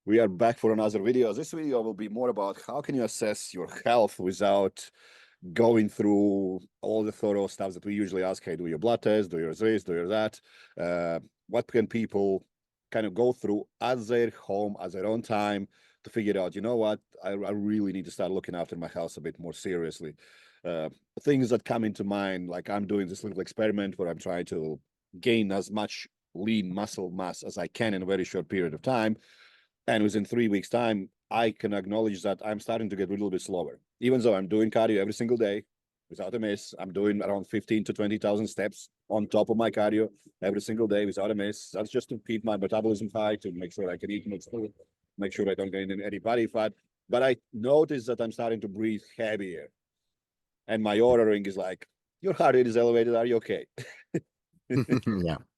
We are back for another video. This video will be more about how can you assess your health without going through all the thorough stuff that we usually ask. Hey, do your blood test, do your this, do your that. What can people kind of go through at their home, at their own time to figure out, you know what, I really need to start looking after my health a bit more seriously. Things that come into mind, like I'm doing this little experiment where I'm trying to gain as much lean muscle mass as I can in a very short period of time. And within 3 weeks' time, I can acknowledge that I'm starting to get a little bit slower. Even though I'm doing cardio every single day without a miss, I'm doing around 15 to 20,000 steps on top of my cardio every single day without a miss. That's just to keep my metabolism high, to make sure I can eat, make sure I don't gain any body fat. But I notice that I'm starting to breathe heavier. And my Oura ring is like, your heart rate is elevated. Are you okay?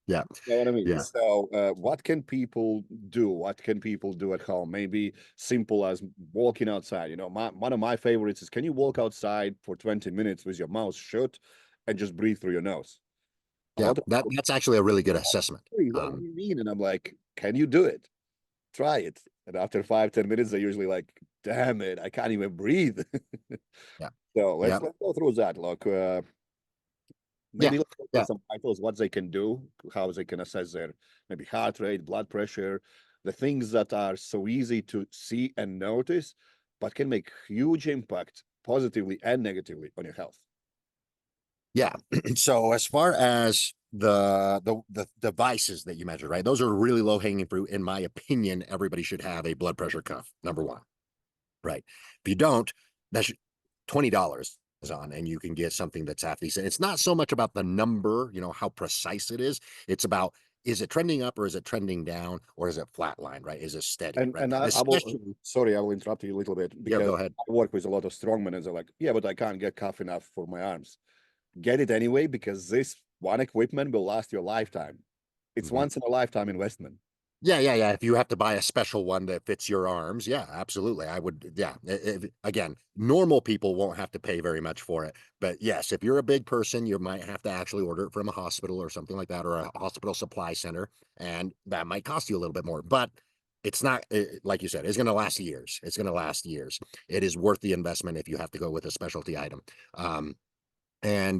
Yeah. You know what I mean? Yeah. So what can people do? What can people do at home? Maybe simple as walking outside. You know, one of my favorites is, can you walk outside for 20 minutes with your mouth shut and just breathe through your nose? Yeah. That's actually a really good assessment. What do you mean? And I'm like, can you do it? Try it. And after 5-10 minutes, they're usually like, damn it, I can't even breathe. Yeah. So let's go through that. Look, maybe let's look at some titles, what they can do, how they can assess their maybe heart rate, blood pressure, the things that are so easy to see and notice, but can make huge impact positively and negatively on your health. Yeah. So as far as the devices that you measure, right? Those are really low hanging fruit. In my opinion, everybody should have a blood pressure cuff, number one. Right. If you don't, that's $20 on, and you can get something that's half decent. It's not so much about the number, how precise it is. It's about, is it trending up or is it trending down, or is it flatline, right? Is it steady? And, right? and I will, sorry, I will interrupt you a little bit, because go ahead. I work with a lot of strongmen and they're like, yeah, but I can't get cuff enough for my arms. Get it anyway, because this one equipment will last you a lifetime. It's once in a lifetime investment. Yeah. If you have to buy a special one that fits your arms, yeah, absolutely. I would, yeah. Again, normal people won't have to pay very much for it. But yes, if you're a big person, you might have to actually order it from a hospital or something like that, or a hospital supply center. And that might cost you a little bit more. But it's not, like you said, it's going to last years. It's going to last years. It is worth the investment if you have to go with a specialty item. Maybe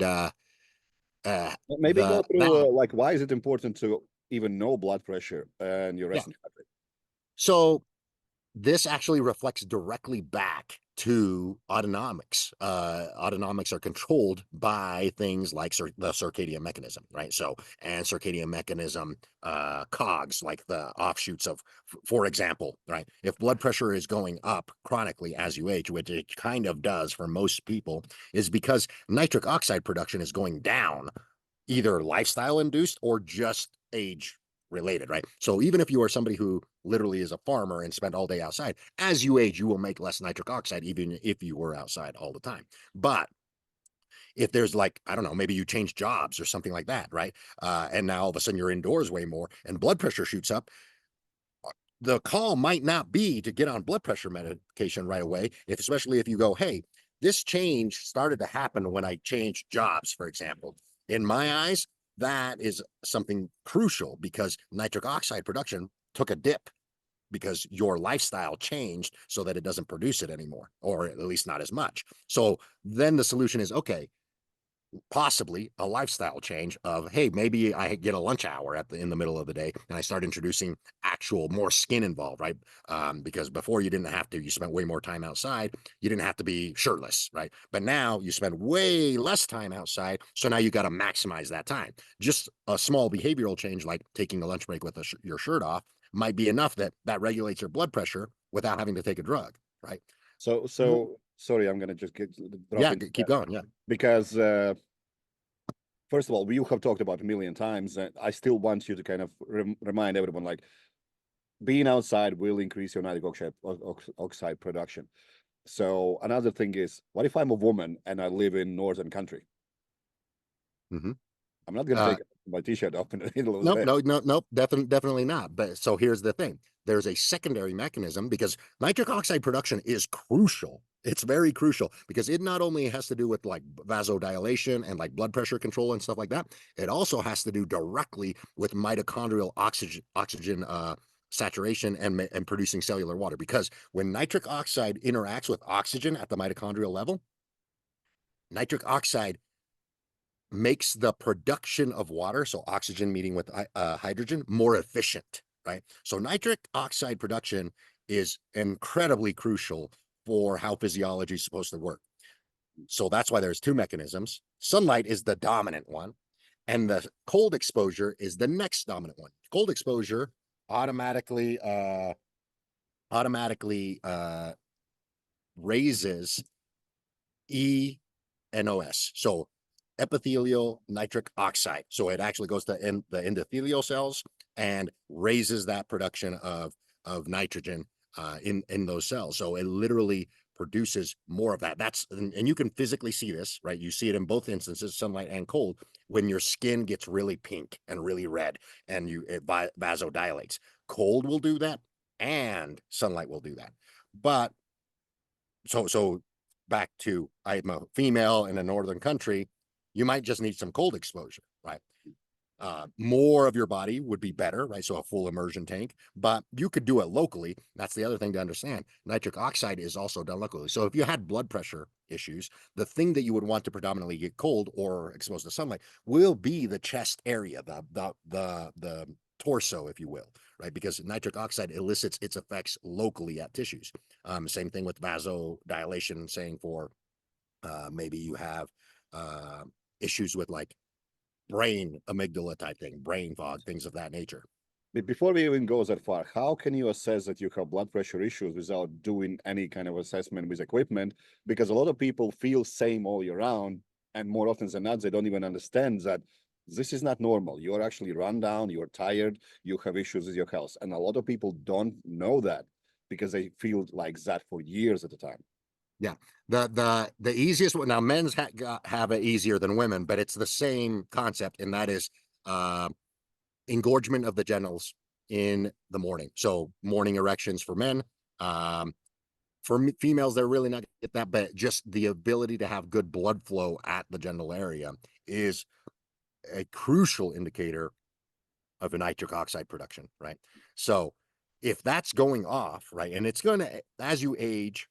go through like, why is it important to even know blood pressure and your resting heart rate? So this actually reflects directly back to autonomics. Autonomics are controlled by things like the circadian mechanism, right? So, and circadian mechanism cogs, like the offshoots of, for example, right? If blood pressure is going up chronically as you age, which it kind of does for most people, is because nitric oxide production is going down, either lifestyle induced or just age related, right? So even if you are somebody who literally is a farmer and spent all day outside, as you age, you will make less nitric oxide, even if you were outside all the time. But if there's, like, I don't know, maybe you change jobs or something like that, right? And now all of a sudden you're indoors way more and blood pressure shoots up, the call might not be to get on blood pressure medication right away, especially if you go, hey, this change started to happen when I changed jobs, for example. In my eyes, that is something crucial, because nitric oxide production took a dip because your lifestyle changed so that it doesn't produce it anymore, or at least not as much. So then the solution is, okay, possibly a lifestyle change of, hey, maybe I get a lunch hour in the middle of the day and I start introducing actual more skin involved, right? Because before you didn't have to, you spent way more time outside. You didn't have to be shirtless, right? But now you spend way less time outside. So now you got to maximize that time. Just a small behavioral change, like taking a lunch break with your shirt off, might be enough that regulates your blood pressure without having to take a drug, right? So sorry, I'm gonna just keep going. Yeah, because first of all, you have talked about a million times, and I still want you to kind of remind everyone, like, being outside will increase your nitric oxide production. So another thing is, what if I'm a woman and I live in northern country? I'm not going to take my t-shirt off in the middle of the day. Nope, definitely not. But so here's the thing. There's a secondary mechanism, because nitric oxide production is crucial. It's very crucial, because it not only has to do with like vasodilation and like blood pressure control and stuff like that, it also has to do directly with mitochondrial oxygen saturation and producing cellular water. Because when nitric oxide interacts with oxygen at the mitochondrial level, nitric oxide makes the production of water, so oxygen meeting with hydrogen, more efficient, right? So nitric oxide production is incredibly crucial for how physiology is supposed to work. So that's why there's two mechanisms. Sunlight is the dominant one, and the cold exposure is the next dominant one. Cold exposure automatically raises ENOS. So epithelial nitric oxide. So it actually goes to the endothelial cells and raises that production of nitrogen in those cells. So it literally produces more of that. And you can physically see this, right? You see it in both instances, sunlight and cold, when your skin gets really pink and really red and it vasodilates. Cold will do that, and sunlight will do that. But so back to, I'm a female in a northern country, you might just need some cold exposure, right? More of your body would be better, right? So a full immersion tank, but you could do it locally. That's the other thing to understand. Nitric oxide is also done locally. So if you had blood pressure issues, the thing that you would want to predominantly get cold or exposed to sunlight will be the chest area, the torso, if you will, right? Because nitric oxide elicits its effects locally at tissues. Same thing with vasodilation, saying for maybe you have issues with like brain amygdala type thing, brain fog, things of that nature. Before we even go that far, how can you assess that you have blood pressure issues without doing any kind of assessment with equipment? Because a lot of people feel same all year round, and more often than not, they don't even understand that this is not normal. You're actually run down, you're tired, you have issues with your health. And a lot of people don't know that because they feel like that for years at a time. Yeah, the easiest one, now men's have it easier than women, but it's the same concept, and that is engorgement of the genitals in the morning. So morning erections for men. For females, they're really not gonna get that, but just the ability to have good blood flow at the genital area is a crucial indicator of a nitric oxide production, right? So if that's going off, right, and it's going to, as you age,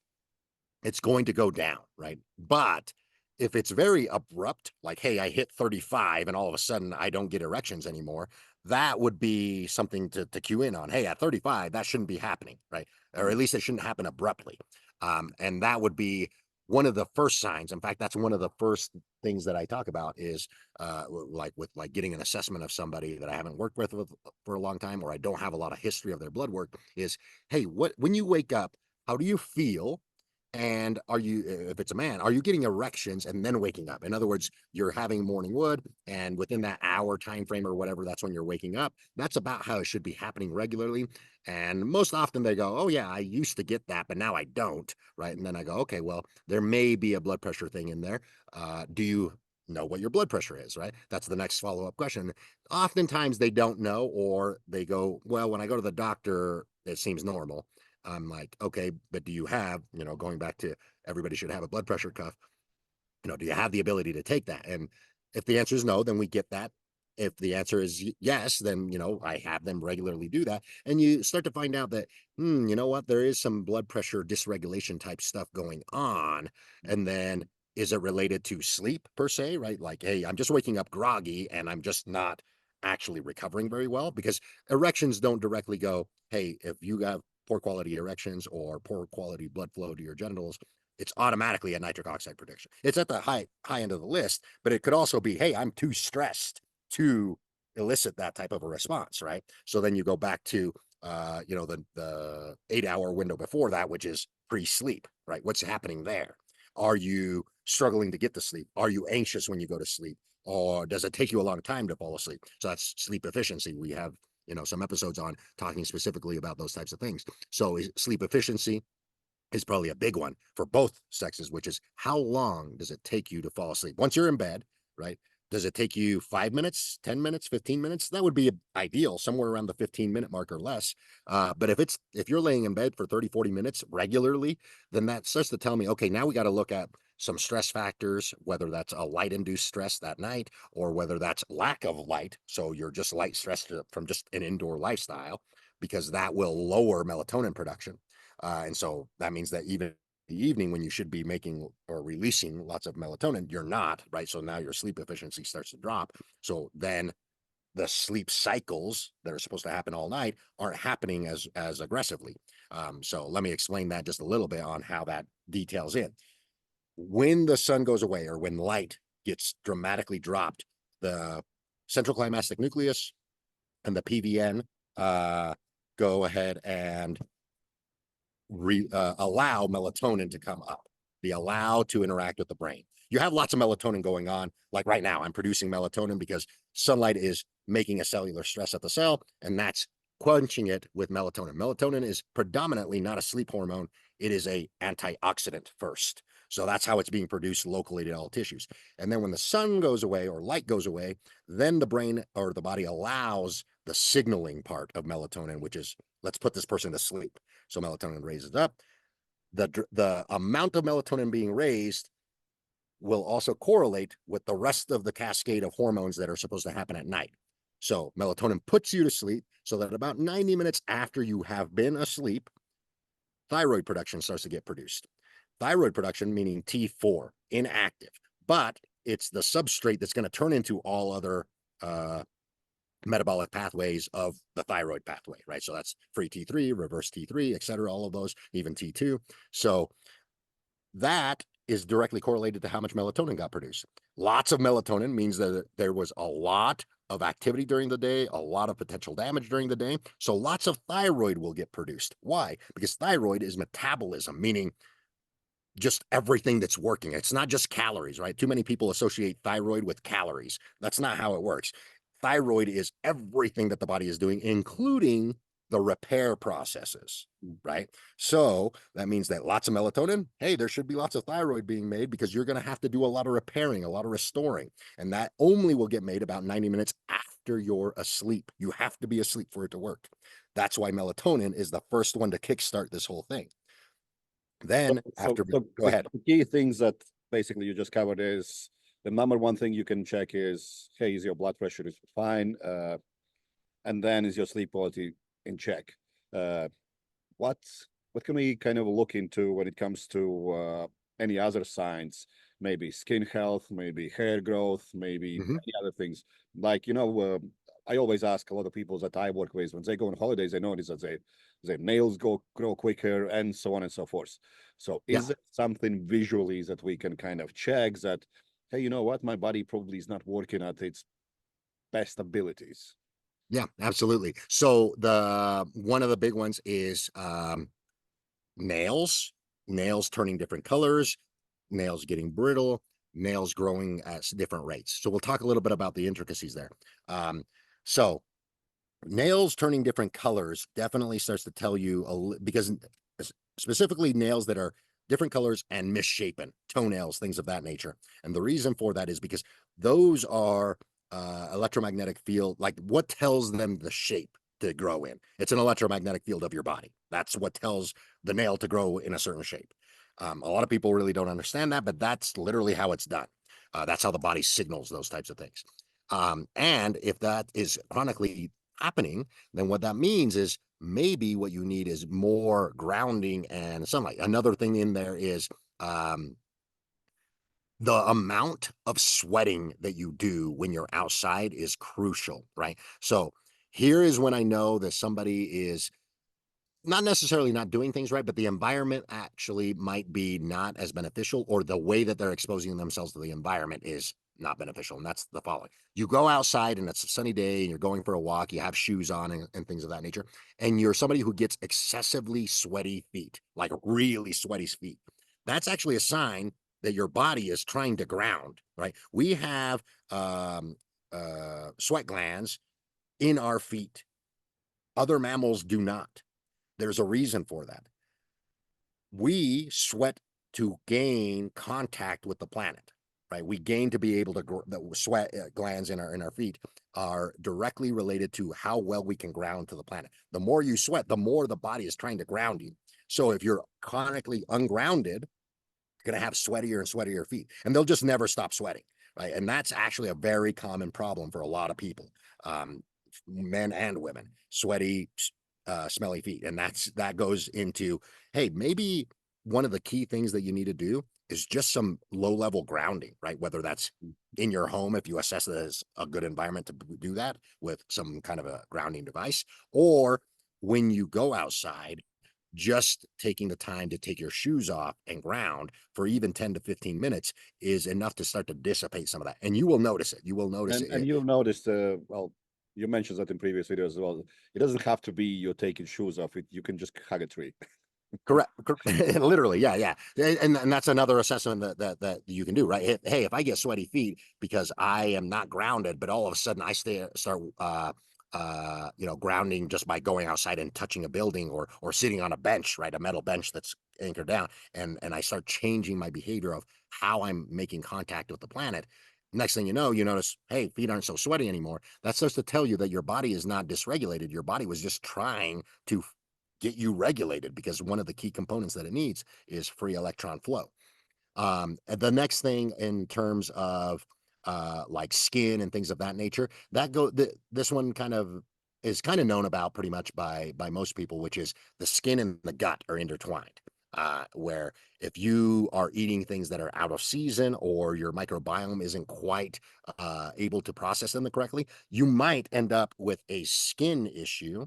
it's going to go down, right? But if it's very abrupt, like, hey, I hit 35 and all of a sudden I don't get erections anymore, that would be something to cue in on. Hey, at 35, that shouldn't be happening, right? Or at least it shouldn't happen abruptly. And that would be one of the first signs. In fact, that's one of the first things that I talk about is like getting an assessment of somebody that I haven't worked with for a long time, or I don't have a lot of history of their blood work is, hey, when you wake up, how do you feel? And are you, if it's a man, are you getting erections and then waking up? In other words, you're having morning wood, and within that hour time frame or whatever, that's when you're waking up. That's about how it should be happening regularly. And most often they go, oh yeah, I used to get that, but now I don't, right? And then I go, okay, well, there may be a blood pressure thing in there. Do you know what your blood pressure is, right? That's the next follow-up question. Oftentimes they don't know, or they go, well, when I go to the doctor, it seems normal. I'm like, okay, but do you have, going back to everybody should have a blood pressure cuff, do you have the ability to take that? And if the answer is no, then we get that. If the answer is yes, then, I have them regularly do that. And you start to find out that, you know what, there is some blood pressure dysregulation type stuff going on. And then is it related to sleep per se, right? Like, hey, I'm just waking up groggy and I'm just not actually recovering very well, because erections don't directly go, hey, if you have poor quality erections or poor quality blood flow to your genitals, it's automatically a nitric oxide prediction. It's at the high end of the list, but it could also be, hey, I'm too stressed to elicit that type of a response, right? So then you go back to the 8-hour window before that, which is pre-sleep, right? What's happening there? Are you struggling to get to sleep? Are you anxious when you go to sleep? Or does it take you a long time to fall asleep? So that's sleep efficiency. We have some episodes on talking specifically about those types of things. So sleep efficiency is probably a big one for both sexes, which is how long does it take you to fall asleep? Once you're in bed, right? Does it take you 5 minutes, 10 minutes, 15 minutes? That would be ideal, somewhere around the 15-minute mark or less. But if you're laying in bed for 30, 40 minutes regularly, then that starts to tell me, okay, now we got to look at some stress factors, whether that's a light-induced stress that night or whether that's lack of light. So you're just light stressed from just an indoor lifestyle, because that will lower melatonin production. And so that means that even the evening when you should be making or releasing lots of melatonin, you're not, right? So now your sleep efficiency starts to drop. So then the sleep cycles that are supposed to happen all night aren't happening as aggressively. So let me explain that just a little bit on how that details in. When the sun goes away or when light gets dramatically dropped, the central climactic nucleus and the PVN go ahead and allow melatonin to come up. They allow to interact with the brain. You have lots of melatonin going on. Like right now, I'm producing melatonin because sunlight is making a cellular stress at the cell, and that's quenching it with melatonin. Melatonin is predominantly not a sleep hormone. It is a antioxidant first. So that's how it's being produced locally to all tissues. And then when the sun goes away or light goes away, then the brain or the body allows the signaling part of melatonin, which is, let's put this person to sleep. So melatonin raises up. The amount of melatonin being raised will also correlate with the rest of the cascade of hormones that are supposed to happen at night. So melatonin puts you to sleep so that about 90 minutes after you have been asleep, thyroid production starts to get produced. Thyroid production meaning T4, inactive, but it's the substrate that's going to turn into all other metabolic pathways of the thyroid pathway, right? So that's free T3, reverse T3, et cetera, all of those, even T2. So that is directly correlated to how much melatonin got produced. Lots of melatonin means that there was a lot of activity during the day, a lot of potential damage during the day. So lots of thyroid will get produced. Why? Because thyroid is metabolism, meaning just everything that's working. It's not just calories, right? Too many people associate thyroid with calories. That's not how it works. Thyroid is everything that the body is doing, including the repair processes, right? So that means that lots of melatonin, hey, there should be lots of thyroid being made because you're going to have to do a lot of repairing, a lot of restoring. And that only will get made about 90 minutes after you're asleep. You have to be asleep for it to work. That's why melatonin is the first one to kickstart this whole thing. Then after, go ahead. The key things that basically you just covered is the number one thing you can check is, hey, is your blood pressure is fine? And then is your sleep quality in check? What can we kind of look into when it comes to any other signs? Maybe skin health, maybe hair growth, maybe any other things. Like, I always ask a lot of people that I work with when they go on holidays, they notice that their nails grow quicker and so on and so forth. So is there something visually that we can kind of check that, hey, you know what, my body probably is not working at its best abilities? Yeah, absolutely. So one of the big ones is nails turning different colors, nails getting brittle, nails growing at different rates. So we'll talk a little bit about the intricacies there. So nails turning different colors definitely starts to tell you because specifically nails that are different colors and misshapen, toenails, things of that nature. And the reason for that is because those are electromagnetic field, like what tells them the shape to grow in. It's an electromagnetic field of your body. That's what tells the nail to grow in a certain shape. A lot of people really don't understand that, but that's literally how it's done. That's how the body signals those types of things. And if that is chronically happening, then what that means is maybe what you need is more grounding and sunlight. Another thing in there is the amount of sweating that you do when you're outside is crucial, right? So here is when I know that somebody is not necessarily not doing things right, but the environment actually might be not as beneficial, or the way that they're exposing themselves to the environment is not beneficial. And that's the following. You go outside and it's a sunny day and you're going for a walk, you have shoes on and things of that nature, and you're somebody who gets excessively sweaty feet, like really sweaty feet. That's actually a sign that your body is trying to ground, right? We have sweat glands in our feet. Other mammals do not. There's a reason for that. We sweat to gain contact with the planet, right? We gain to be able to grow. The sweat glands in our feet are directly related to how well we can ground to the planet. The more you sweat, the more the body is trying to ground you. So if you're chronically ungrounded, going to have sweatier and sweatier feet, and they'll just never stop sweating, right? And that's actually a very common problem for a lot of people, men and women, sweaty, smelly feet. And that goes into, hey, maybe one of the key things that you need to do is just some low level grounding, right? Whether that's in your home, if you assess that as a good environment to do that with some kind of a grounding device, or when you go outside, just taking the time to take your shoes off and ground for even 10 to 15 minutes is enough to start to dissipate some of that. And you will notice it. You will notice And it. you'll notice, well, you mentioned that in previous videos as well. It doesn't have to be you're taking shoes off. You can just hug a tree. Correct. Literally. Yeah. Yeah. And that's another assessment that you can do, right? Hey, if I get sweaty feet because I am not grounded, but all of a sudden I start grounding just by going outside and touching a building or sitting on a bench, right? A metal bench that's anchored down. And I start changing my behavior of how I'm making contact with the planet. Next thing you know, you notice, hey, feet aren't so sweaty anymore. That starts to tell you that your body is not dysregulated. Your body was just trying to get you regulated, because one of the key components that it needs is free electron flow. The next thing in terms of like skin and things of that nature, this one kind of is kind of known about pretty much by most people, which is the skin and the gut are intertwined. Where if you are eating things that are out of season, or your microbiome isn't quite able to process them correctly, you might end up with a skin issue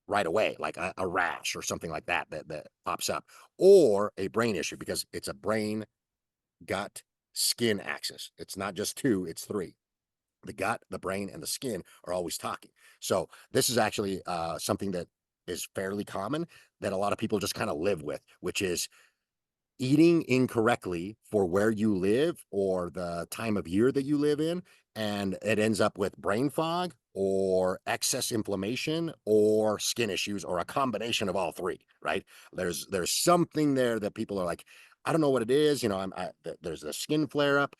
right away, like a rash or something like that pops up, or a brain issue, because it's a brain, gut, skin axis. It's not just two, it's three. The gut, the brain, and the skin are always talking. So this is actually something that is fairly common that a lot of people just kind of live with, which is eating incorrectly for where you live or the time of year that you live in, and it ends up with brain fog or excess inflammation or skin issues, or a combination of all three, right? There's something there that people are like, I don't know what it is, there's a skin flare up,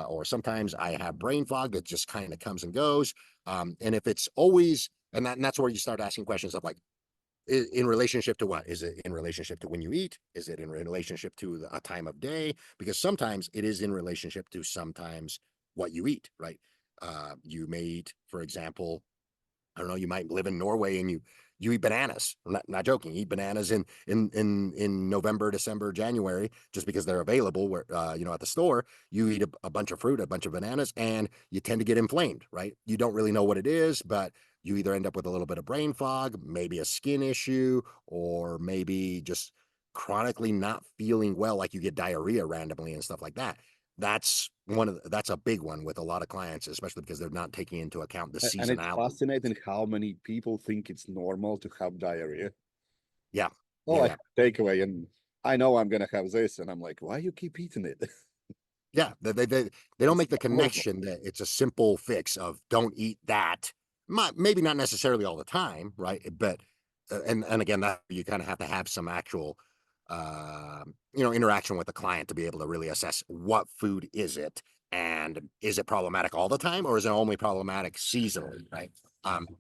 or sometimes I have brain fog that just kind of comes and goes, and if it's always, and that's where you start asking questions of like, in relationship to what? Is it in relationship to when you eat? Is it in relationship to a time of day? Because sometimes it is in relationship to sometimes what you eat, right? You may eat, for example, I don't know, you might live in Norway and you eat bananas. I'm not joking. You eat bananas in November, December, January, just because they're available where at the store. You eat a bunch of fruit, a bunch of bananas, and you tend to get inflamed, right? You don't really know what it is, but you either end up with a little bit of brain fog, maybe a skin issue, or maybe just chronically not feeling well, like you get diarrhea randomly and stuff like that. That's a big one with a lot of clients, especially because they're not taking into account the And it's seasonality. fascinating how many people think it's normal to have diarrhea. Yeah, Oh, yeah, I yeah, have takeaway, and I know I'm gonna have this, and I'm like, why you keep eating it? yeah. They don't It's make the not normal. connection that it's a simple fix of don't eat that. Maybe not necessarily all the time, right? But and again, that you kind of have to have some actual interaction with the client to be able to really assess what food is it, and is it problematic all the time, or is it only problematic seasonally, right?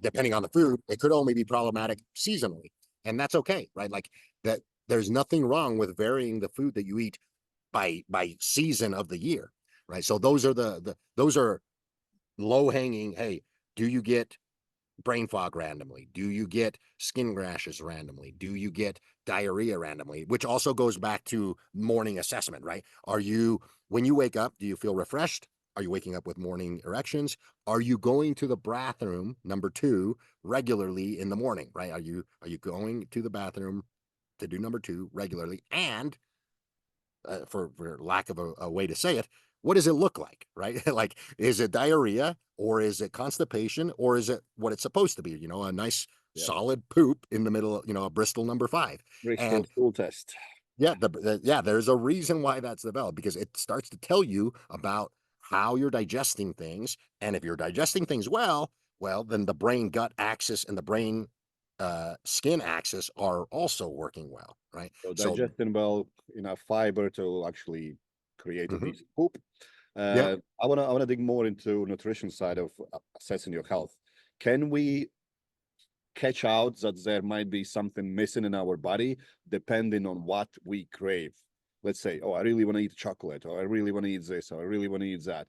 Depending on the food, it could only be problematic seasonally, and that's okay, right? Like that, there's nothing wrong with varying the food that you eat by season of the year, right? So those are those are low hanging. Hey, do you get brain fog randomly? Do you get skin rashes randomly? Do you get diarrhea randomly? Which also goes back to morning assessment, right? When you wake up, do you feel refreshed? Are you waking up with morning erections? Are you going to the bathroom, number two, regularly in the morning, right? Are you going to the bathroom to do number two regularly? And for lack of a way to say it, what does it look like, right? Like, is it diarrhea, or is it constipation, or is it what it's supposed to be? A nice Yeah, solid poop in the middle, a Bristol number 5. Bristol And stool test. yeah, there's a reason why that's developed, because it starts to tell you about how you're digesting things. And if you're digesting things well, then the brain gut axis and the brain skin axis are also working well, right? So So, digesting well, enough fiber to actually create a mhm, decent poop. yeah. I wanna dig more into nutrition side of assessing your health. Can we catch out that there might be something missing in our body depending on what we crave? let's say, oh, I really want to eat chocolate, or I really want to eat this, or I really want to eat that.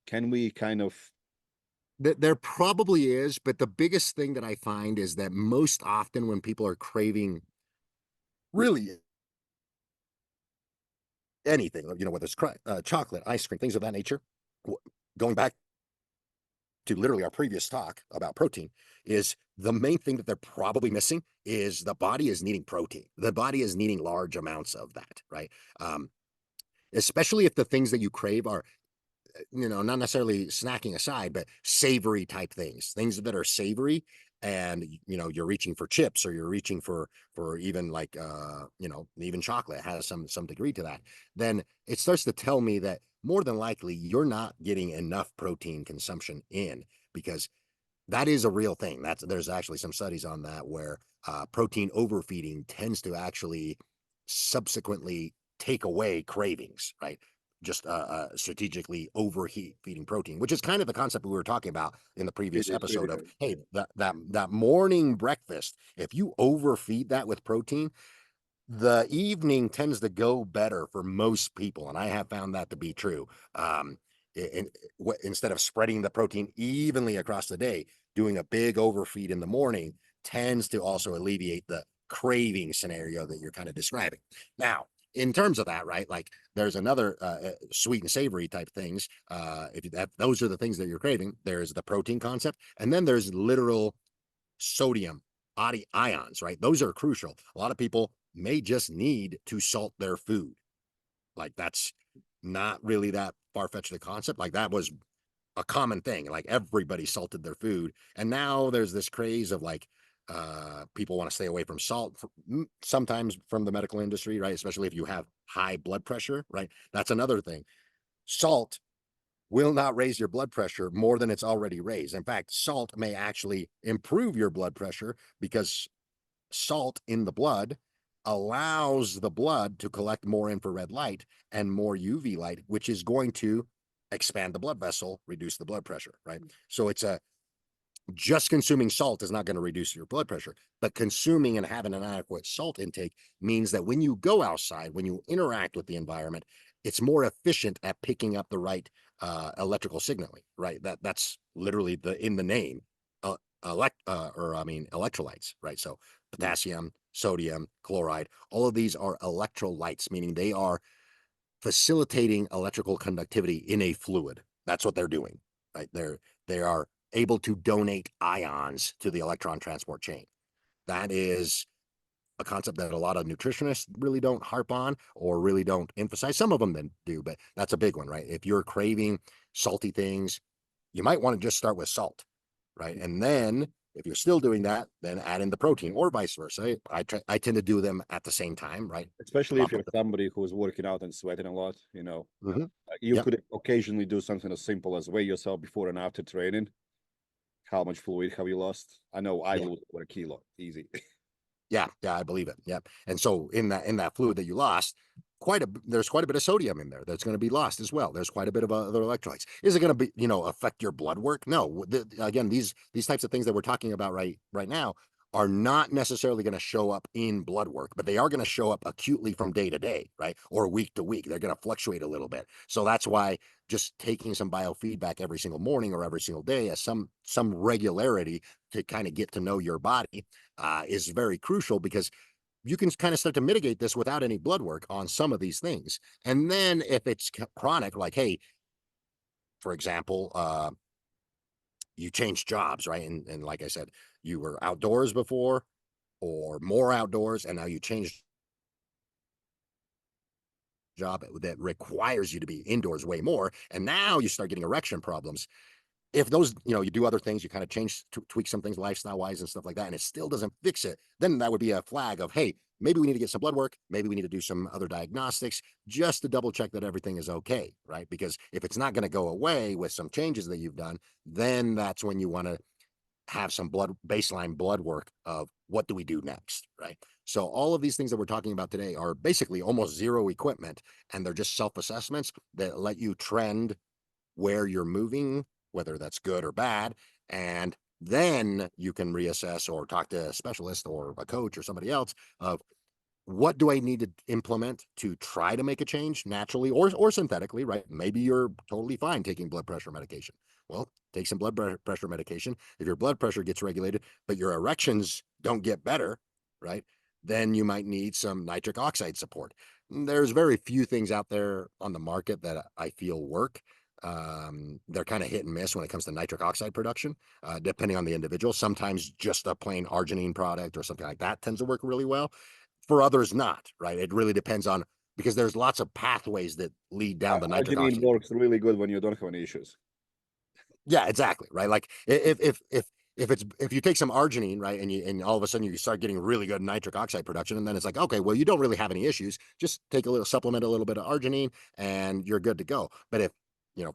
Can we kind of There probably is, but the biggest thing that I find is that most often when people are craving really anything, whether it's chocolate, ice cream, things of that nature, going back to literally our previous talk about protein, is the main thing that they're probably missing is the body is needing protein. The body is needing large amounts of that, right? Especially if the things that you crave are, not necessarily snacking aside, but savory type things that are savory, and you're reaching for chips, or you're reaching for even like even chocolate has some degree to that. Then it starts to tell me that more than likely you're not getting enough protein consumption in, because that is a real thing. There's actually some studies on that where protein overfeeding tends to actually subsequently take away cravings, right? Just strategically overheat feeding protein, which is kind of the concept we were talking about in the previous it really episode of, is? hey, that morning breakfast, if you overfeed that with protein, the evening tends to go better for most people, and I have found that to be true. Instead of spreading the protein evenly across the day, doing a big overfeed in the morning tends to also alleviate the craving scenario that you're kind of describing. Now, in terms of that, right? Like there's another sweet and savory type things. Those are the things that you're craving, there's the protein concept, and then there's literal sodium ions, right? Those are crucial. A lot of people may just need to salt their food. Like that's not really that far-fetched a concept. Like that was a common thing. Like everybody salted their food. And now there's this craze of like people want to stay away from salt sometimes from the medical industry, right? Especially if you have high blood pressure, right? That's another thing. Salt will not raise your blood pressure more than it's already raised. In fact, salt may actually improve your blood pressure because salt in the blood allows the blood to collect more infrared light and more UV light, which is going to expand the blood vessel, reduce the blood pressure, right? So it's just consuming salt is not going to reduce your blood pressure, but consuming and having an adequate salt intake means that when you go outside, when you interact with the environment, it's more efficient at picking up the right electrical signaling, right? That's literally in the name, electrolytes, right? So potassium, sodium, chloride, all of these are electrolytes, meaning they are facilitating electrical conductivity in a fluid. That's what they're doing, right? They are able to donate ions to the electron transport chain. That is a concept that a lot of nutritionists really don't harp on or really don't emphasize. Some of them then do, but that's a big one, right? If you're craving salty things, you might want to just start with salt, right? And then if you're still doing that, then add in the protein, or vice versa. I tend to do them at the same time, right? Especially if Bump you're up the, somebody who's working out and sweating a lot, Mhm. you Yep. could occasionally do something as simple as weigh yourself before and after training. How much fluid have you lost? I know I Yeah. lose over a kilo, easy. Yeah, I believe it. Yep. And so in that fluid that you lost, there's quite a bit of sodium in there that's going to be lost as well. There's quite a bit of other electrolytes. Is it going to be affect your blood work? No. Again, these types of things that we're talking about right now are not necessarily going to show up in blood work, but they are going to show up acutely from day to day, right, or week to week. They're going to fluctuate a little bit. So that's why just taking some biofeedback every single morning or every single day as some regularity to kind of get to know your body is very crucial, because you can kind of start to mitigate this without any blood work on some of these things. And then if it's chronic, like, hey, for example, you change jobs, right? And like I said, you were outdoors before or more outdoors, and now you change job that requires you to be indoors way more. And now you start getting erection problems. If those, you do other things, you kind of change, tweak some things lifestyle wise and stuff like that, and it still doesn't fix it, then that would be a flag of, hey, maybe we need to get some blood work. Maybe we need to do some other diagnostics just to double check that everything is okay, right? Because if it's not going to go away with some changes that you've done, then that's when you want to have some baseline blood work of what do we do next, right? So all of these things that we're talking about today are basically almost zero equipment, and they're just self-assessments that let you trend where you're moving, whether that's good or bad, and then you can reassess or talk to a specialist or a coach or somebody else of what do I need to implement to try to make a change naturally or synthetically, right? Maybe you're totally fine taking blood pressure medication. Well, take some blood pressure medication. If your blood pressure gets regulated, but your erections don't get better, right? Then you might need some nitric oxide support. There's very few things out there on the market that I feel work. They're kind of hit and miss when it comes to nitric oxide production, depending on the individual. Sometimes just a plain arginine product or something like that tends to work really well. For others, not, right? It really depends on, because there's lots of pathways that lead down the nitric Arginine oxide. works really good when you don't have any issues. Yeah, exactly, right? Like if you take some arginine, right, and all of a sudden you start getting really good nitric oxide production, and then it's like, okay, well, you don't really have any issues. Just take a little supplement, a little bit of arginine, and you're good to go. But if,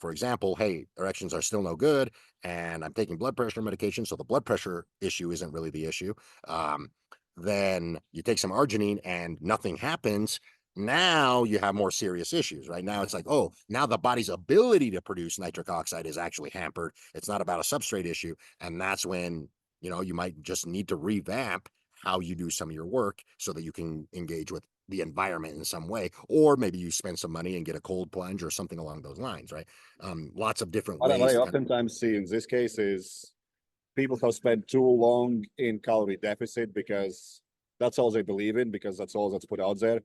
for example, hey, erections are still no good, and I'm taking blood pressure medication, so the blood pressure issue isn't really the issue. Then you take some arginine and nothing happens. Now you have more serious issues, right? Now it's like, oh, now the body's ability to produce nitric oxide is actually hampered. It's not about a substrate issue. And that's when, you might just need to revamp how you do some of your work so that you can engage with the environment in some way. Or maybe you spend some money and get a cold plunge or something along those lines, right? Lots of different What ways I to kind of. oftentimes see in this case is people have spent too long in calorie deficit because that's all they believe in, because that's all that's put out there.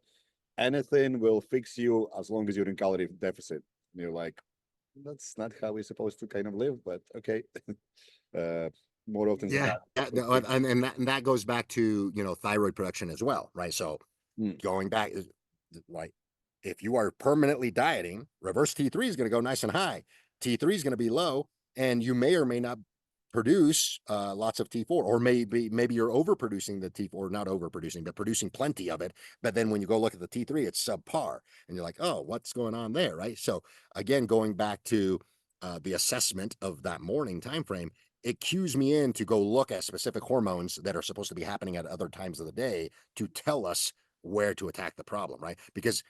Anything will fix you as long as you're in calorie deficit. And you're like, that's not how we're supposed to kind of live, but okay. uh, More often than Yeah, not. no, and that goes back to thyroid production as well, right? So Mm. going back, like if you are permanently dieting, reverse T3 is going to go nice and high. T3 is going to be low, and you may or may not produce lots of T4, or maybe you're overproducing the T4, not overproducing, but producing plenty of it. But then when you go look at the T3, it's subpar, and you're like, oh, what's going on there, right? So again, going back to the assessment of that morning time frame, it cues me in to go look at specific hormones that are supposed to be happening at other times of the day to tell us where to attack the problem, right? Because,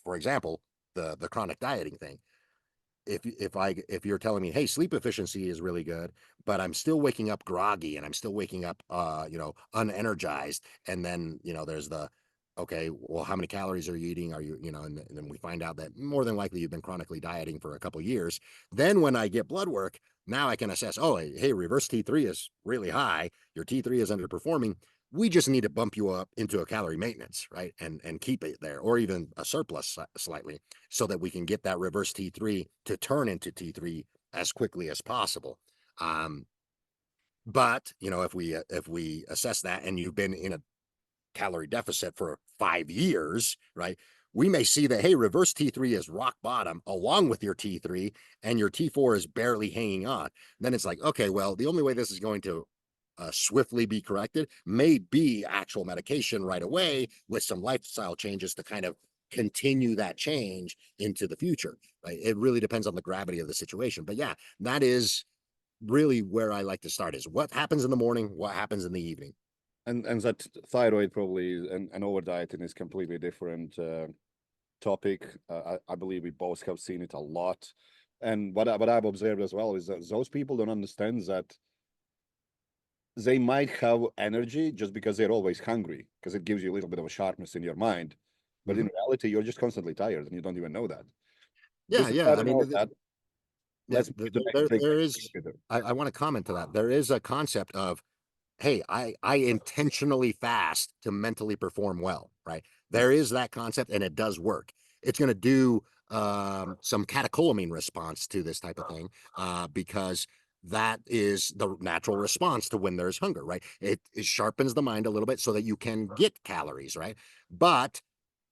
for example, the chronic dieting thing. If you're telling me, hey, sleep efficiency is really good, but I'm still waking up groggy and I'm still waking up unenergized, and then there's the, okay, well, how many calories are you eating? Are you, and then we find out that more than likely you've been chronically dieting for a couple years. Then when I get blood work, now I can assess, oh, hey, reverse T3 is really high, your T3 is underperforming. We just need to bump you up into a calorie maintenance, right? And keep it there, or even a surplus slightly, so that we can get that reverse T3 to turn into T3 as quickly as possible. But if we assess that and you've been in a calorie deficit for 5 years, right? We may see that, hey, reverse T3 is rock bottom along with your T3, and your T4 is barely hanging on. Then it's like, okay, well, the only way this is going to swiftly be corrected may be actual medication right away with some lifestyle changes to kind of continue that change into the future, right? It really depends on the gravity of the situation. But yeah, that is really where I like to start, is what happens in the morning, what happens in the evening. And that thyroid probably and over dieting is completely different topic. I believe we both have seen it a lot. And what I've observed as well is that those people don't understand that they might have energy just because they're always hungry, because it gives you a little bit of a sharpness in your mind. But in reality, you're just constantly tired and you don't even know that. Yeah, This is yeah. how I to mean, know that. yeah, Let's move to the next thing. there is. I want to comment to that. There is a concept of, hey, I intentionally fast to mentally perform well, right? There is that concept, and it does work. It's going to do some catecholamine response to this type of thing, because that is the natural response to when there's hunger, right? It sharpens the mind a little bit so that you can get calories, right? But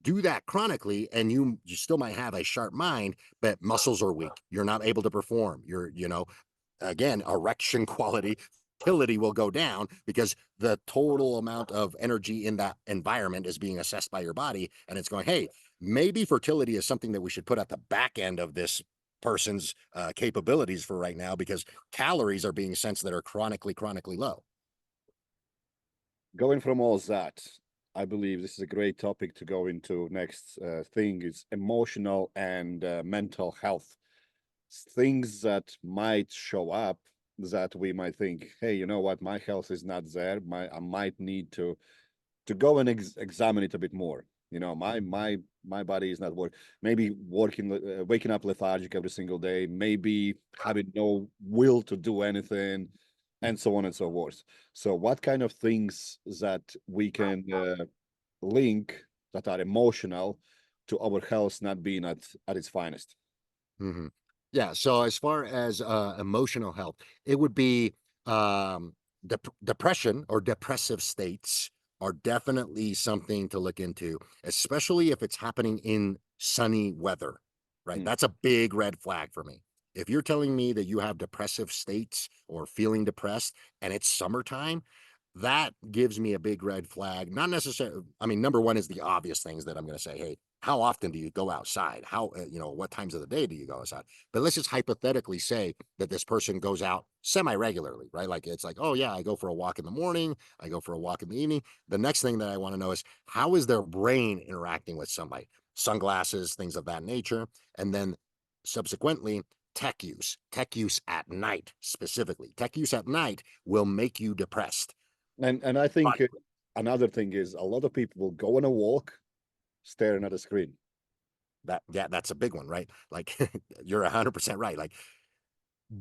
do that chronically, and you still might have a sharp mind, but muscles are weak. You're not able to perform. Again, erection quality, fertility will go down because the total amount of energy in that environment is being assessed by your body, and it's going, hey, maybe fertility is something that we should put at the back end of this person's capabilities for right now, because calories are being sensed that are chronically low. Going from all that, I believe this is a great topic to go into next thing is emotional and mental health. Things that might show up that we might think, hey, you know what, my health is not there. I might need to to go and examine it a bit more. You know, my body is not working. Maybe waking up lethargic every single day. Maybe having no will to do anything, and so on and so forth. So, what kind of things that we can link that are emotional to our health not being at its finest? Mm-hmm. Yeah. So as far as emotional health, it would be depression or depressive states are definitely something to look into, especially if it's happening in sunny weather, right? Mm. That's a big red flag for me. If you're telling me that you have depressive states or feeling depressed and it's summertime, that gives me a big red flag. Not necessarily, I mean, number one is the obvious things that I'm going to say, hey, how often do you go outside? How, what times of the day do you go outside? But let's just hypothetically say that this person goes out semi-regularly, right? Like it's like, oh yeah, I go for a walk in the morning, I go for a walk in the evening. The next thing that I want to know is how is their brain interacting with sunlight? Sunglasses, things of that nature. And then subsequently, tech use at night specifically. Tech use at night will make you depressed. And I think But another thing is a lot of people will go on a walk staring at a screen. that's a big one, right? Like you're 100% right. Like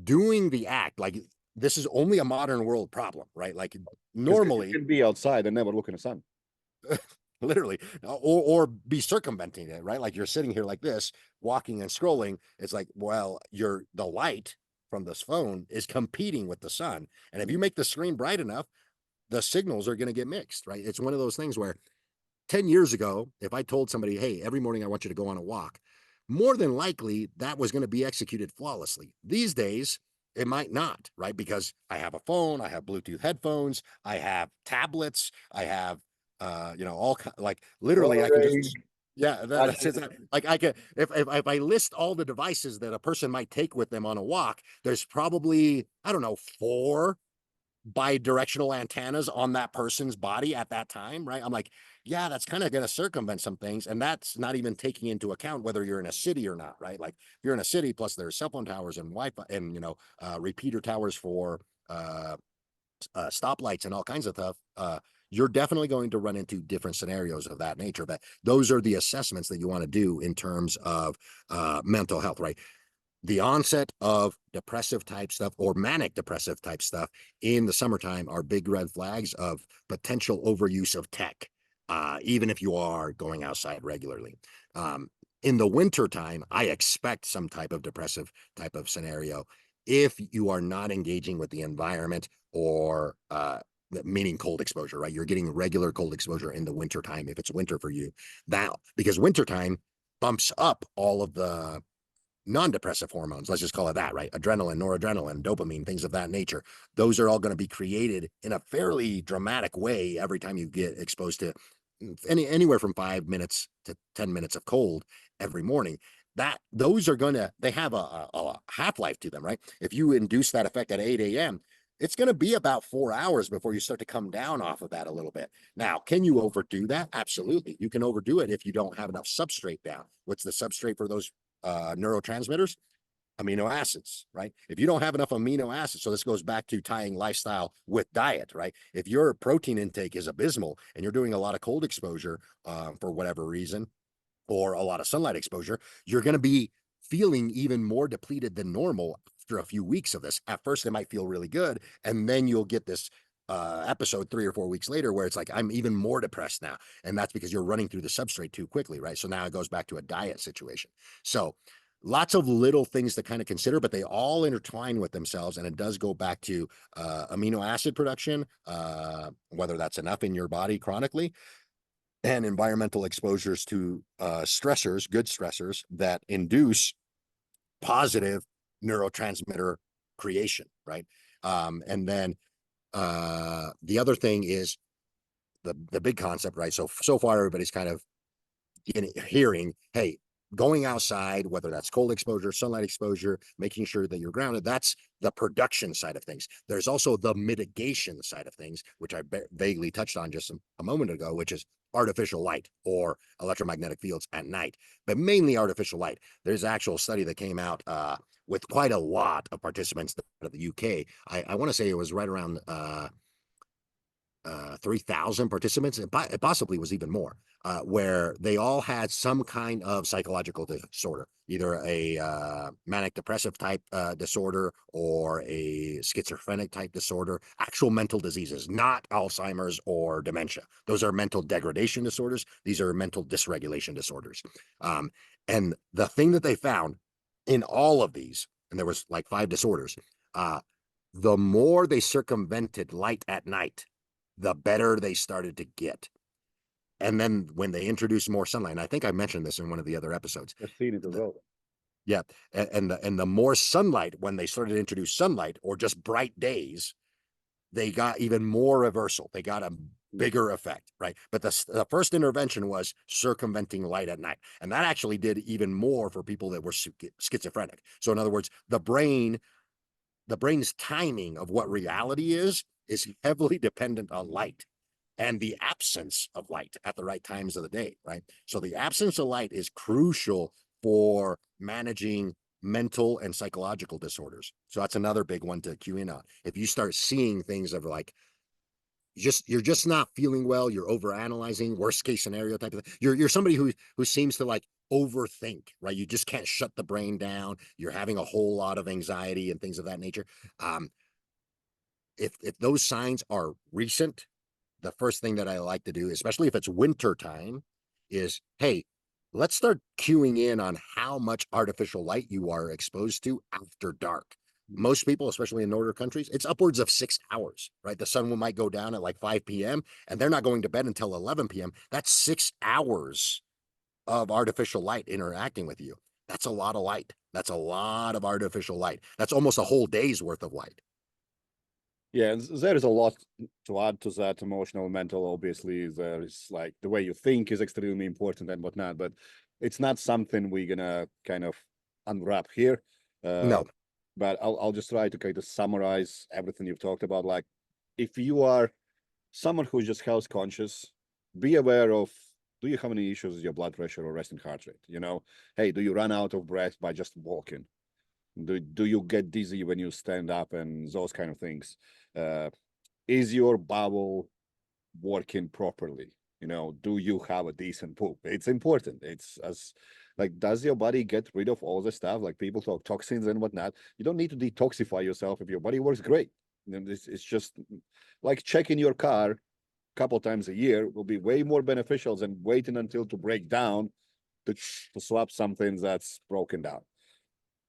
doing the act, like this is only a modern world problem, right? Like Because you normally, can be outside and never look in the sun. literally, or be circumventing it, right? Like you're sitting here like this, walking and scrolling. It's like, well, the light from this phone is competing with the sun, and if you make the screen bright enough, the signals are going to get mixed, right? It's one of those things where 10 years ago, if I told somebody, hey, every morning I want you to go on a walk, more than likely that was going to be executed flawlessly. These days, it might not, right? Because I have a phone, I have Bluetooth headphones, I have tablets, I have, all like literally I can Boring. just, yeah, that's it. Like I can, if I list all the devices that a person might take with them on a walk, there's probably, I don't know, 4 bi-directional antennas on that person's body at that time, right? I'm like, yeah, that's kind of going to circumvent some things. And that's not even taking into account whether you're in a city or not, right? Like if you're in a city, plus there's cell phone towers and Wi-Fi and, repeater towers for stoplights and all kinds of stuff. You're definitely going to run into different scenarios of that nature. But those are the assessments that you want to do in terms of mental health, right? The onset of depressive type stuff or manic depressive type stuff in the summertime are big red flags of potential overuse of tech, even if you are going outside regularly. In the wintertime, I expect some type of depressive type of scenario if you are not engaging with the environment or meaning cold exposure, right? You're getting regular cold exposure in the wintertime if it's winter for you. That because wintertime bumps up all of the non-depressive hormones, let's just call it that, right? Adrenaline, noradrenaline, dopamine, things of that nature. Those are all going to be created in a fairly dramatic way every time you get exposed to anywhere from 5 minutes to 10 minutes of cold every morning. That those are going to, they have a half-life to them, right? If you induce that effect at 8 a.m., it's going to be about 4 hours before you start to come down off of that a little bit. Now, can you overdo that? Absolutely. You can overdo it if you don't have enough substrate down. What's the substrate for those neurotransmitters? Amino acids, right? If you don't have enough amino acids, so this goes back to tying lifestyle with diet, right? If your protein intake is abysmal and you're doing a lot of cold exposure for whatever reason, or a lot of sunlight exposure, you're going to be feeling even more depleted than normal after a few weeks of this. At first, it might feel really good, and then you'll get this episode 3 or 4 weeks later where it's like I'm even more depressed now, and that's because you're running through the substrate too quickly, right? So now it goes back to a diet situation. So lots of little things to kind of consider, but they all intertwine with themselves, and it does go back to amino acid production, whether that's enough in your body chronically, and environmental exposures to stressors, good stressors that induce positive neurotransmitter creation, right? And then the other thing is the big concept, right? So far everybody's kind of hearing, hey, going outside, whether that's cold exposure, sunlight exposure, making sure that you're grounded, that's the production side of things. There's also the mitigation side of things, which I vaguely touched on just a moment ago, which is artificial light or electromagnetic fields at night, but mainly artificial light. There's an actual study that came out with quite a lot of participants out of the UK. I want to say it was right around 3,000 participants, and it possibly was even more, where they all had some kind of psychological disorder, either a manic depressive type disorder or a schizophrenic type disorder, actual mental diseases, not Alzheimer's or dementia. Those are mental degradation disorders. These are mental dysregulation disorders. And the thing that they found in all of these, and there was like 5 disorders, the more they circumvented light at night, the better they started to get. And then when they introduced more sunlight, and I think I mentioned this in one of the other episodes. I've seen it as well. Yeah, and the more sunlight, when they started to introduce sunlight or just bright days, they got even more reversal. They got a bigger effect, right? But the first intervention was circumventing light at night, and that actually did even more for people that were schizophrenic. So in other words, the brain's timing of what reality is heavily dependent on light and the absence of light at the right times of the day, right? So the absence of light is crucial for managing mental and psychological disorders. So that's another big one to cue in on. If you start seeing things of like, you're just not feeling well, you're overanalyzing, worst case scenario type of thing. You're somebody who seems to like overthink, right? You just can't shut the brain down. You're having a whole lot of anxiety and things of that nature. If those signs are recent, the first thing that I like to do, especially if it's winter time, is, hey, let's start cueing in on how much artificial light you are exposed to after dark. Most people, especially in northern countries, it's upwards of 6 hours, right? The sun might go down at like 5 p.m. and they're not going to bed until 11 p.m. That's 6 hours of artificial light interacting with you. That's a lot of light. That's a lot of artificial light. That's almost a whole day's worth of light. Yeah, and there is a lot to add to that. Emotional, mental, obviously, there is like the way you think is extremely important and whatnot, but it's not something we're gonna kind of unwrap here. No. But I'll just try to kind of summarize everything you've talked about. Like, if you are someone who's just health conscious, be aware of, do you have any issues with your blood pressure or resting heart rate? You know, hey, do you run out of breath by just walking? Do you get dizzy when you stand up and those kind of things? Is your bowel working properly? You know, do you have a decent poop? It's important. It's as like, does your body get rid of all the stuff? Like, people talk toxins and whatnot. You don't need to detoxify yourself if your body works great. And it's just like checking your car a couple times a year will be way more beneficial than waiting until to break down to swap something that's broken down.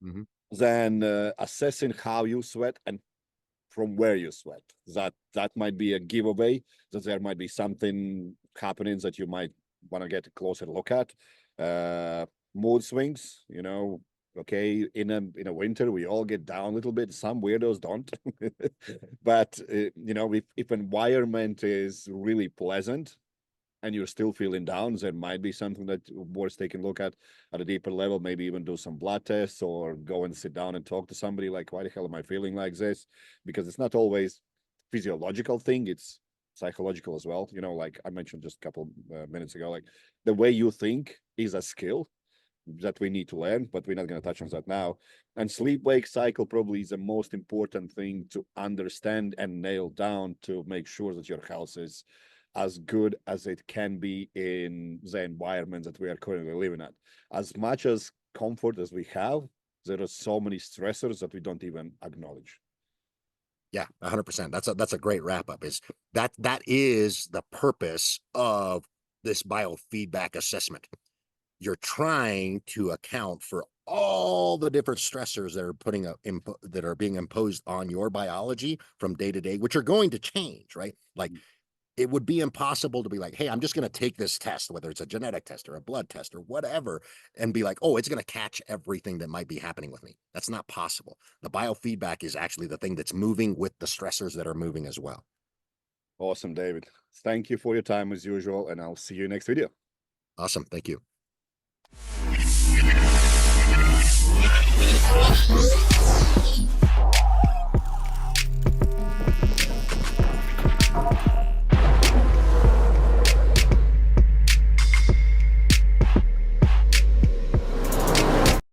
Mm-hmm. Then assessing how you sweat and from where you sweat. That might be a giveaway, that there might be something happening that you might want to get a closer look at. Mood swings, you know, okay, in a winter we all get down a little bit, some weirdos don't. But you know, if environment is really pleasant and you're still feeling down, there might be something that worth taking a look at a deeper level. Maybe even do some blood tests or go and sit down and talk to somebody, like, why the hell am I feeling like this? Because it's not always physiological thing, it's psychological as well. You know, like I mentioned just a couple minutes ago, like the way you think is a skill that we need to learn, but we're not going to touch on that now. And sleep-wake cycle probably is the most important thing to understand and nail down to make sure that your health is as good as it can be in the environment that we are currently living at. As much as comfort as we have, there are so many stressors that we don't even acknowledge. Yeah, 100%. That's a great wrap up. Is that is the purpose of this biofeedback assessment. You're trying to account for all the different stressors that are that are being imposed on your biology from day to day, which are going to change, right? Like, it would be impossible to be like, hey, I'm just going to take this test, whether it's a genetic test or a blood test or whatever, and be like, oh, it's going to catch everything that might be happening with me. That's not possible. The biofeedback is actually the thing that's moving with the stressors that are moving as well. Awesome, David. Thank you for your time as usual, and I'll see you next video. Awesome. Thank you.